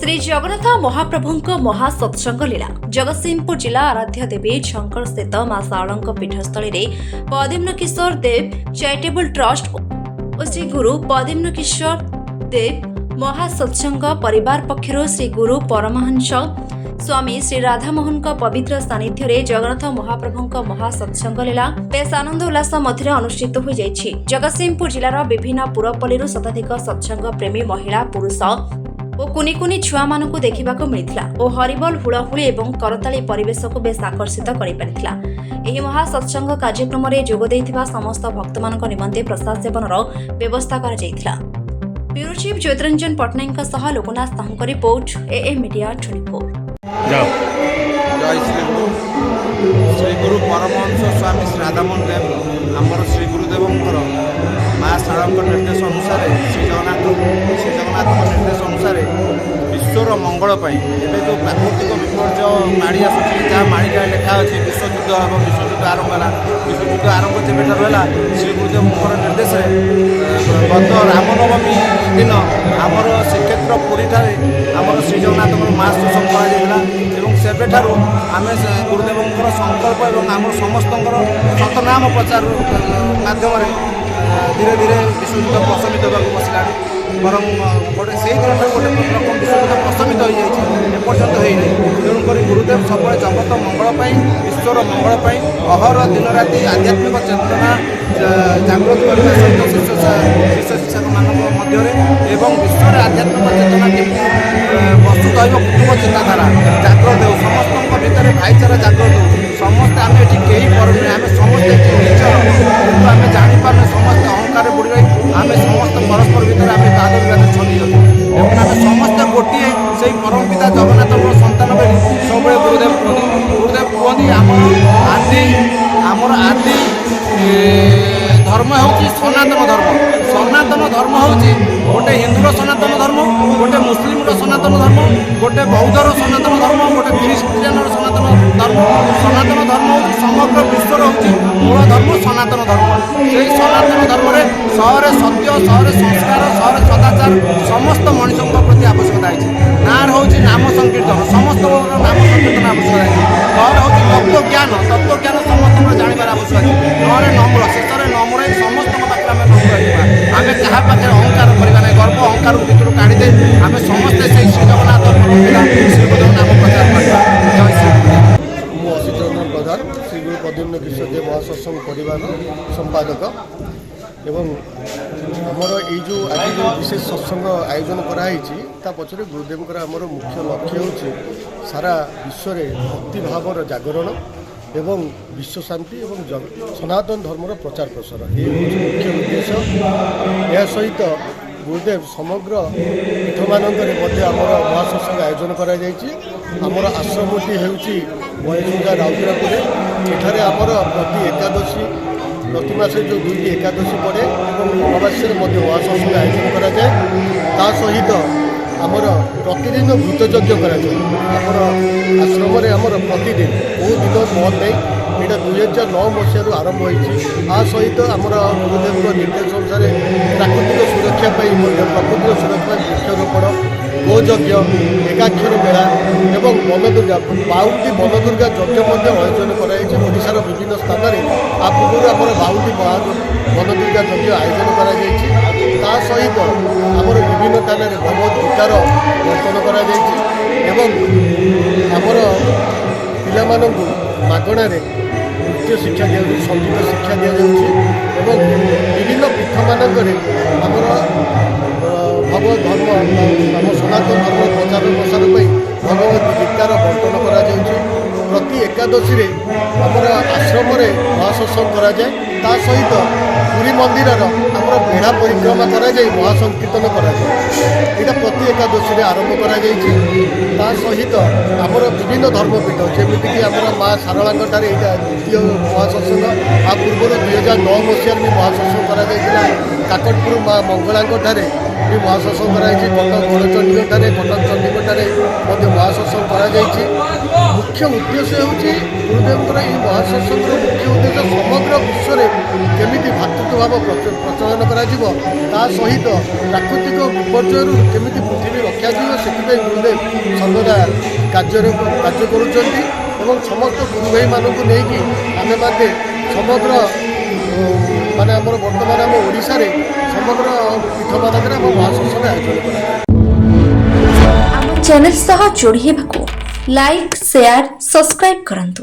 श्री जगन्नाथ महाप्रभुଙ୍କ महासत्संग लीला जगतसिंहपुर जिला आराध्य देवी झंकर स्थित मां शारदाଙ୍କ पीठस्थली रे पद्मनाभ किशोर देव चैरिटेबल ट्रस्ट और श्री गुरु पद्मनाभ किशोर देव महासत्संग परिवार पक्षर श्री गुरु परमहंस स्वामी श्री राधामोहन पवित्र सानिध्य रे जगन्नाथ महाप्रभुଙ୍କ महासत्संग लीला बेस आनंद उल्लास मध्य अनुष्ठित हो जाइछि। जगतसिंहपुर जिलार विभिन्न पुरपल्ली शताधिक सत्संग प्रेमी महिला पुरुष और कुनि कुनि छुआ मानकु देखिबाको मिलिथिला और हरिबोल हुड़हुड़ी एवं करताली परिवेश को बेस आकर्षित करि परिथिला। एही महासत्संग कार्यक्रम रे जोग दैथिबा समस्त भक्त मानक निमंते प्रसाद सेवनर व्यवस्था करा जायथिला। ब्यूरो चीफ ज्योतिरंजन पटनायक सह लोकनाथ साहुंक रिपोर्ट एएम मीडिया 24। जय श्री गुरु परमहंस स्वामी श्री राधामोहन देव आमर श्री गुरुदेव माँ शारदा निर्देश अनुसार श्री जगन्नाथ निर्देश अनुसार विश्वर मंगल एवं जो प्राकृतिक विपर्य माड़ी आसूँ जहाँ माड़िका लेखा अच्छी विश्वयुद्ध और विश्वयुद्ध आरंभ है विश्वयुद्ध आरंभ जब श्री गुरुदेव निर्देश गत रामनवमी दिन आमर श्रीक्षेत्र पुरी आमर श्री जगन्नाथ महासत्संग कर आम गुरुदेव संकल्प और आम समस्त सतनाम प्रचार माध्यम धीरे धीरे विश्वयुद्ध प्रशमित होगा बसला बरम गोटे से दिन गोटे रकम विश्वयुद्ध प्रशमित हो जाए एपर्यंत होनी तेणुक गुरुदेव सब जगत मंगल विश्वर मंगल अहर दिन राति आध्यात्मिक चेतना जागृत करने सहित शिष्य शिक्षक मध्य विश्व आध्यात्मिक चेतना केमती बसु कुटुंब चिंताधारा जागृत हो समस्त भितर भाईचारा जागृत हो समस्ते आम ये कई पड़े आम समस्ते निजर कितु आम जापारे समस्त अहंकार बुड़ी रही आम समस्त परस्पर भितर आम बाद विवाद छंदी एवं आम समस्ते गोटे से परम पिता जगन्नाथ सन्तान बोली सब गुरुदेव कहते आमर आदि धर्म हूँ सनातन धर्म हूँ गोटे हिंदूर सनातन धर्म गोटे मुस्लिम सनातन धर्म गोटे बौद्धर सनातन धर्म गोटे ख्रीष्टियान सनातन धर्म हूँ समग्र विश्वर हूँ मूल धर्म सनातन धर्म से सनातन धर्म में सहरे सत्य सहरे संस्कार सहरे सदाचार समस्त मनुष्यों प्रति आवश्यकता है नार हूँ नाम संकीर्तन समस्त नाम संकीर्तन आवश्यकता है घर हूँ तत्वज्ञान समस्त जानवर आवश्यकता है घर नम्र शेष नम्र समस्त पाखे आम नम्र आम क्या पाखे अहंकार करवा ना गर्व अहंकार भितर काढ़ीदे आम समस्ते से श्री जगन्नाथ श्रीगुरुदेव नाम प्रचार करवा जय श्री मु असित रंजन प्रधान श्री गुरु पद्मनाभ किशोर देव महासत्संग परिवार संपादक एवं आमर ये आज जो विशेष सत्संग आयोजन कराई पचर गुरुदेव आमर मुख्य लक्ष्य हूँ सारा विश्व भक्ति भावर जागरण एवं विश्व शांति एवं सनातन धर्मर प्रचार प्रसार ये मुख्य उद्देश्य। यह सहित गुरुदेव समग्र पीठ मानकर महासत्संग आयोजन कर आश्रमटी हूँ बयसुंगा राउतरापुर एठारे आमर प्रति एकादशी प्रति मासे जो 2टी एकादशी पड़े और अमावास्या महासत्संग आयोजन कराए सहित आमर प्रतिदिन भूतयज्ञ कर आश्रम आमर प्रतिदिन बहुत दिन बंद नहीं यहाँ 2009 मसीह आरंभ हो सहित आमर गुरुदेव निर्देश अनुसार प्राकृतिक सुरक्षा प्रकृतिर सुरक्षा वृक्षरोपण गोयज्ञ एकाक्षर मेला एवं बनदुर्गा बाउटी बनदुर्गा यज्ञ आयोजन करार विभिन्न स्थान में आ पूर्व आम बाउटी बनदुर्गा यज्ञ आयोजन कर सहित आमर विभिन्न स्थान में भगवत गीतार बंटन कर आमर पिला मागणार नृत्य शिक्षा दि संगीत शिक्षा दि जाऊँ विभिन्न पीठ मानक आमर भगवत धर्म आम सनातन धर्म प्रचार प्रसार भगवत गीतार बंटन कर प्रति एकादशी आमर आश्रम महासत्संग कराए सहित पुरी मंदिर आमर बेढ़ा परिक्रमा कराई महासंकीर्तन कराए प्रति एकादशी आरंभ कर सहित आमर विभिन्न धर्मपीठ जमीक आमर माँ शारदा द्वितीय महासत्संग आ पूर्व 2009 मसीह भी महासत्संग कर काकटपुर माँ मंगला भी महासत्संग कराई कटक गणचंडी कटक चंडीगढ़ महासत्संग कर मुख्य उद्देश्य हूँ गुरुदेव महासत्संग मुख्य उद्देश्य समग्र ବିଶ୍ୱରେ କେମିତି ଭାତୃତ୍ୱଭାବ ପ୍ରଚଳନ କରାଯିବ, ତା ସହିତ ପ୍ରାକୃତିକ ବିପର୍ଯ୍ୟୟରୁ କେମିତି ପୃଥିବୀ ରଖାଯିବ, ସେଥିପାଇଁ ଗୁରୁଦେବ ସର୍ବଦା କାର୍ଯ୍ୟ କରୁଛନ୍ତି ଏବଂ ସମସ୍ତ ଗୁରୁ ଭାଇମାନଙ୍କୁ ନେଇକି ଆମେମାନେ ସମଗ୍ର ମାନେ ଆମର ବର୍ତ୍ତମାନ ଆମ ଓଡ଼ିଶାରେ ସମଗ୍ର ପୀଠମାନଙ୍କରେ ଆମ ମହାସତ୍ସଙ୍ଗ ଆୟୋଜନ କରାଯାଏ। ଆମ ଚ୍ୟାନେଲ ସହ ଯୋଡ଼ି ହେବାକୁ ଲାଇକ୍, ସେୟାର, ସବସ୍କ୍ରାଇବ୍ କରନ୍ତୁ।